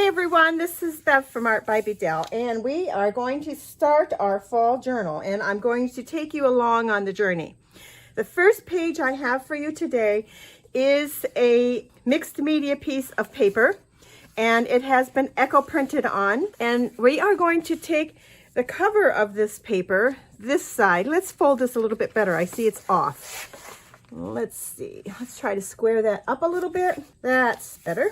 Hey everyone, this is Bev from Art by Bedell, and we are going to start our fall journal, and I'm going to take you along on the journey. The first page I have for you today is a mixed media piece of paper, and it has been echo printed on, and we are going to take the cover of this paper, this side. Let's fold this a little bit better. I see it's off. Let's see. Let's try to square that up a little bit. That's better.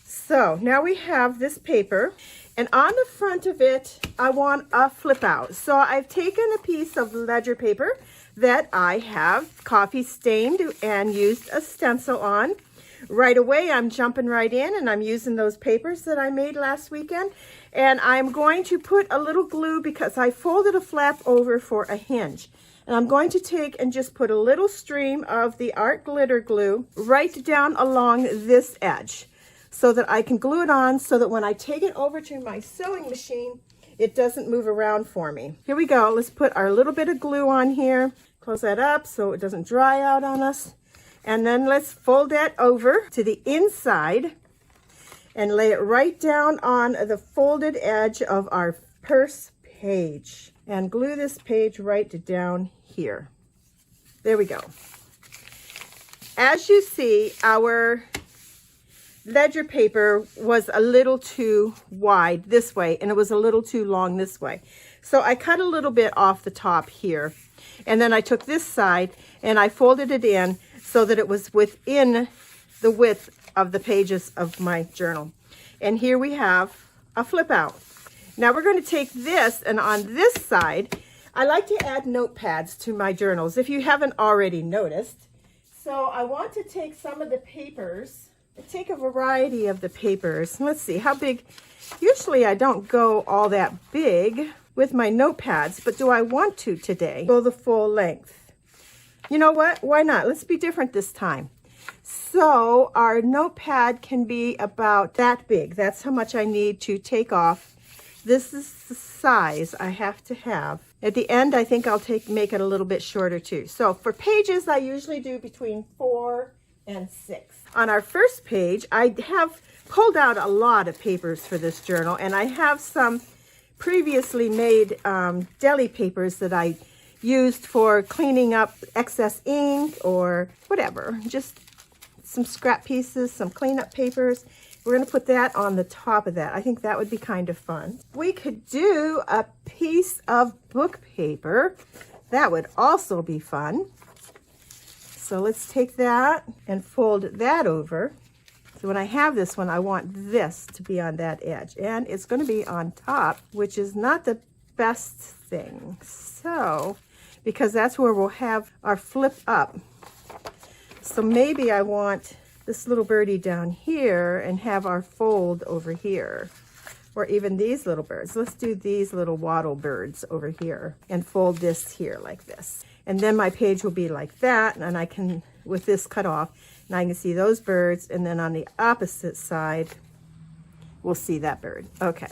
So now we have this paper, and on the front of it, I want a flip out. So I've taken a piece of ledger paper that I have coffee stained and used a stencil on. Right away, I'm jumping right in, and I'm using those papers that I made last weekend. And I'm going to put a little glue because I folded a flap over for a hinge. And I'm going to take and just put a little stream of the art glitter glue right down along this edge, so that I can glue it on so that when I take it over to my sewing machine, it doesn't move around for me. Here we go. Let's put our little bit of glue on here. Close that up so it doesn't dry out on us. And then let's fold that over to the inside and lay it right down on the folded edge of our first page. And glue this page right down here. There we go. As you see, our ledger paper was a little too wide this way, and it was a little too long this way. So I cut a little bit off the top here, and then I took this side and I folded it in so that it was within the width of the pages of my journal. And here we have a flip out. Now we're going to take this, and on this side, I like to add notepads to my journals, if you haven't already noticed. So I want to take some of the papers. I take a variety of the papers. Let's see how big. Usually I don't go all that big with my notepads, but do I want to today? Go the full length. You know what? Why not? Let's be different this time. So our notepad can be about that big. That's how much I need to take off. This is the size I have to have. At the end, I think I'll make it a little bit shorter too. So for pages, I usually do between 4 and 6. On our first page, I have pulled out a lot of papers for this journal, and I have some previously made deli papers that I used for cleaning up excess ink or whatever, just some scrap pieces, some cleanup papers. We're going to put that on the top of that. I think that would be kind of fun. We could do a piece of book paper. That would also be fun. So let's take that and fold that over. So when I have this one, I want this to be on that edge. And it's going to be on top, which is not the best thing. So, because that's where we'll have our flip up. So maybe I want this little birdie down here and have our fold over here. Or even these little birds. Let's do these little wattle birds over here and fold this here like this. And then my page will be like that, and I can, with this cut off, and I can see those birds, and then on the opposite side, we'll see that bird. Okay,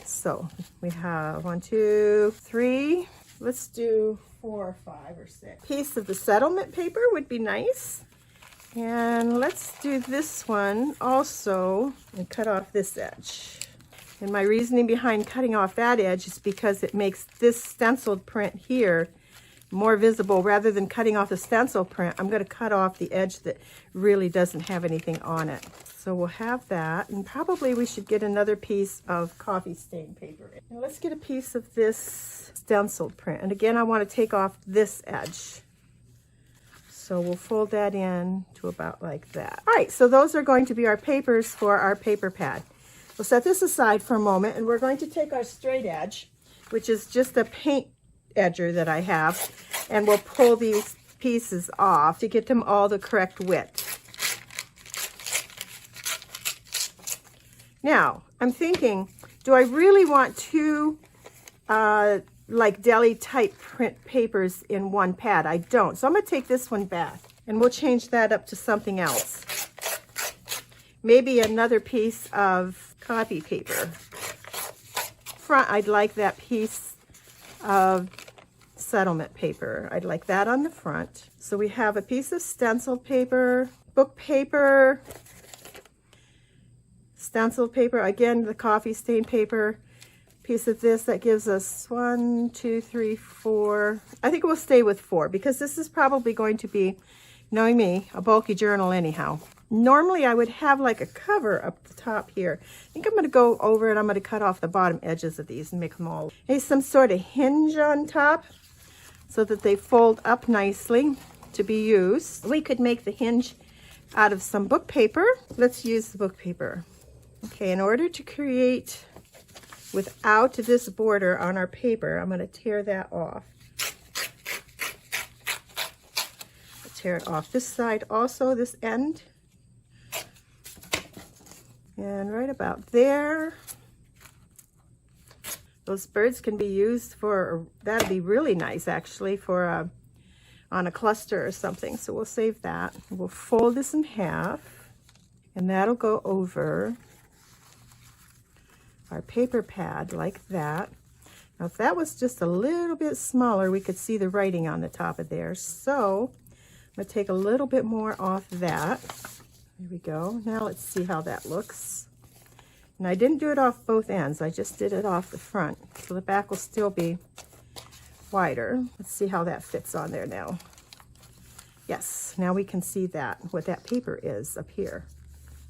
so we have 1, 2, 3. Let's do 4, 5, or 6. Piece of the settlement paper would be nice. And let's do this one also and cut off this edge. And my reasoning behind cutting off that edge is because it makes this stenciled print here more visible. Rather than cutting off the stencil print, I'm going to cut off the edge that really doesn't have anything on it. So we'll have that, and probably we should get another piece of coffee stain paper. And let's get a piece of this stenciled print. And again, I want to take off this edge. So we'll fold that in to about like that. All right, so those are going to be our papers for our paper pad. We'll set this aside for a moment, and we're going to take our straight edge, which is just a paint edger that I have, and we'll pull these pieces off to get them all the correct width. Now, I'm thinking, do I really want two like deli type print papers in one pad? I don't. So I'm going to take this one back, and we'll change that up to something else. Maybe another piece of copy paper. Front, I'd like that piece of settlement paper. I'd like that on the front. So we have a piece of stenciled paper, book paper, stencil paper. Again, the coffee stain paper. Piece of this that gives us 1, 2, 3, 4. I think we'll stay with 4 because this is probably going to be, knowing me, a bulky journal anyhow. Normally I would have like a cover up the top here. I think I'm going to go over and I'm going to cut off the bottom edges of these and make them all. Maybe some sort of hinge on top so that they fold up nicely to be used. We could make the hinge out of some book paper. Let's use the book paper. Okay, in order to create without this border on our paper, I'm going to tear that off. Tear it off this side also, this end. And right about there. Those birds can be used for, that'd be really nice actually, for on a cluster or something. So we'll save that. We'll fold this in half and that'll go over our paper pad like that. Now if that was just a little bit smaller, we could see the writing on the top of there. So I'm going to take a little bit more off that. There we go. Now let's see how that looks. And I didn't do it off both ends. I just did it off the front. So the back will still be wider. Let's see how that fits on there now. Yes, now we can see that, what that paper is up here.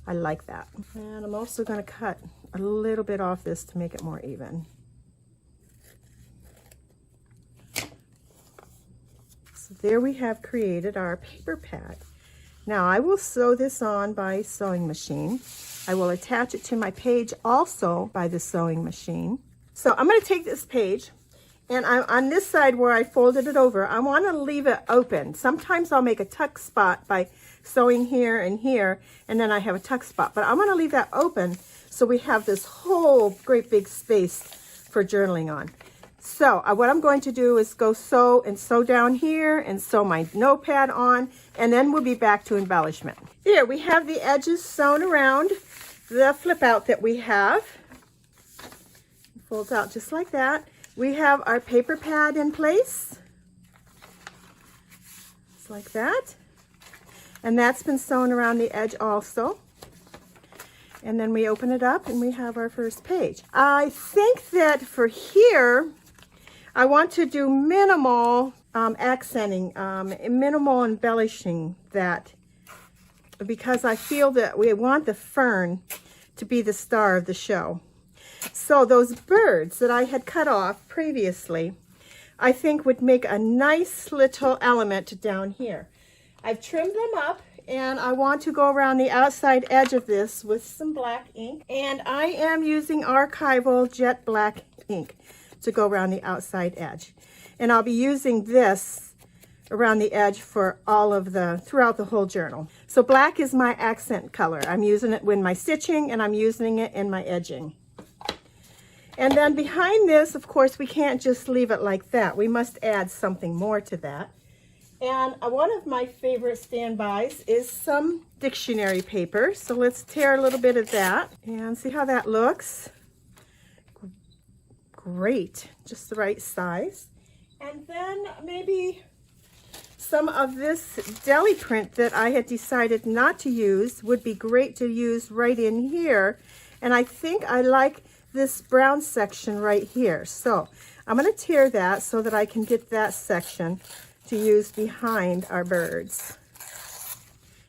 I like that. And I'm also going to cut a little bit off this to make it more even. So there we have created our paper pad. Now I will sew this on by sewing machine. I will attach it to my page also by the sewing machine. So I'm going to take this page and on this side where I folded it over, I want to leave it open. Sometimes I'll make a tuck spot by sewing here and here, and then I have a tuck spot. But I want to leave that open so we have this whole great big space for journaling on. So what I'm going to do is go sew down here and sew my notepad on, and then we'll be back to embellishment. There, we have the edges sewn around the flip out that we have. It folds out just like that. We have our paper pad in place. Just like that. And that's been sewn around the edge also. And then we open it up and we have our first page. I think that for here, I want to do minimal accenting, minimal embellishing that, because I feel that we want the fern to be the star of the show. So those birds that I had cut off previously, I think would make a nice little element down here. I've trimmed them up and I want to go around the outside edge of this with some black ink. And I am using archival jet black ink to go around the outside edge. And I'll be using this around the edge for all of throughout the whole journal. So black is my accent color. I'm using it in my stitching and I'm using it in my edging. And then behind this, of course, we can't just leave it like that. We must add something more to that. And one of my favorite standbys is some dictionary paper. So let's tear a little bit of that and see how that looks. Great, just the right size. And then maybe some of this deli print that I had decided not to use would be great to use right in here. And I think I like this brown section right here. So I'm going to tear that so that I can get that section to use behind our birds.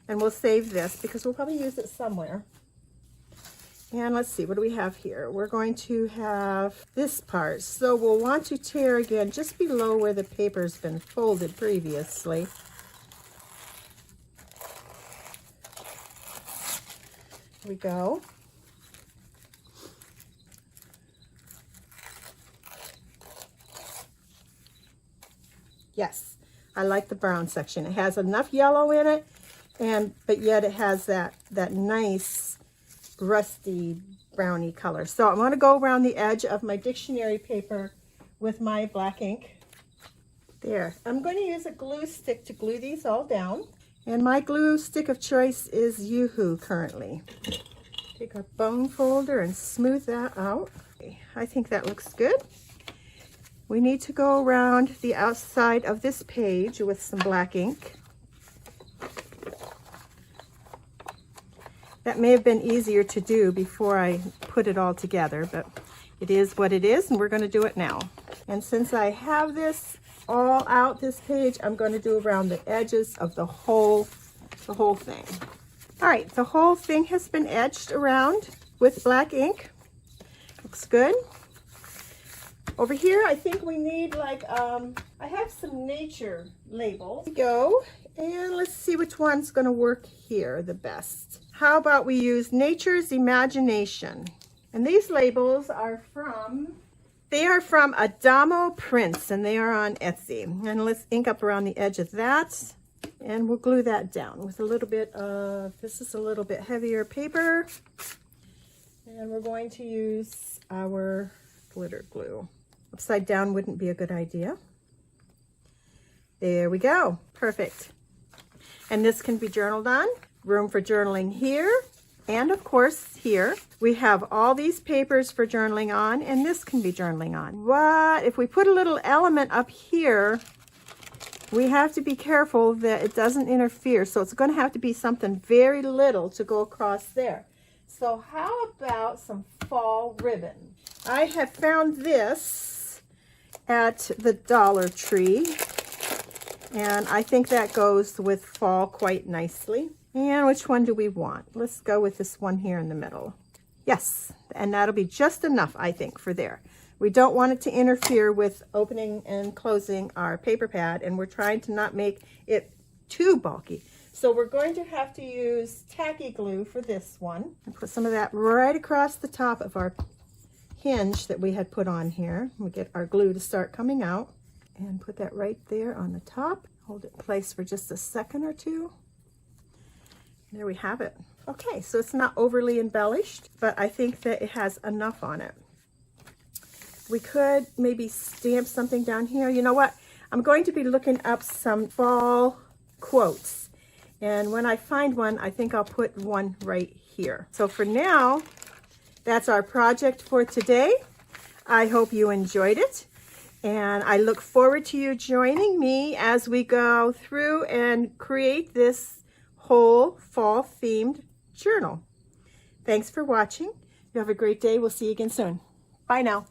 And we'll save this because we'll probably use it somewhere. And let's see, what do we have here? We're going to have this part. So we'll want to tear again just below where the paper's been folded previously. Here we go. Yes, I like the brown section. It has enough yellow in it, but yet it has that nice rusty browny color. So I'm going to go around the edge of my dictionary paper with my black ink. There. I'm going to use a glue stick to glue these all down. And my glue stick of choice is Yoo-Hoo currently. Take our bone folder and smooth that out. I think that looks good. We need to go around the outside of this page with some black ink. That may have been easier to do before I put it all together, but it is what it is, and we're going to do it now. And since I have this all out, this page, I'm going to do around the edges of the whole thing. All right, the whole thing has been edged around with black ink. Looks good. Over here, I think we need like, I have some nature labels. Here we go, and let's see which one's gonna work here the best. How about we use Nature's Imagination? And these labels are from Adamo Prints, and they are on Etsy. And let's ink up around the edge of that, and we'll glue that down with a little bit of, this is a little bit heavier paper. And we're going to use our glitter glue. Upside down wouldn't be a good idea. There we go. Perfect. And this can be journaled on. Room for journaling here. And of course here. We have all these papers for journaling on, and this can be journaling on. What? If we put a little element up here, we have to be careful that it doesn't interfere. So it's going to have to be something very little to go across there. So how about some fall ribbon? I have found this at the Dollar Tree, and I think that goes with fall quite nicely. And which one do we want? Let's go with this one here in the middle. Yes, and that'll be just enough, I think, for there. We don't want it to interfere with opening and closing our paper pad, and we're trying to not make it too bulky. So we're going to have to use tacky glue for this one. And put some of that right across the top of our hinge that we had put on here. We get our glue to start coming out. And put that right there on the top. Hold it in place for just a second or two. There we have it. Okay, so it's not overly embellished, but I think that it has enough on it. We could maybe stamp something down here. You know what? I'm going to be looking up some fall quotes. And when I find one, I think I'll put one right here. So for now, that's our project for today. I hope you enjoyed it. And I look forward to you joining me as we go through and create this whole fall themed journal. Thanks for watching. You have a great day. We'll see you again soon. Bye now.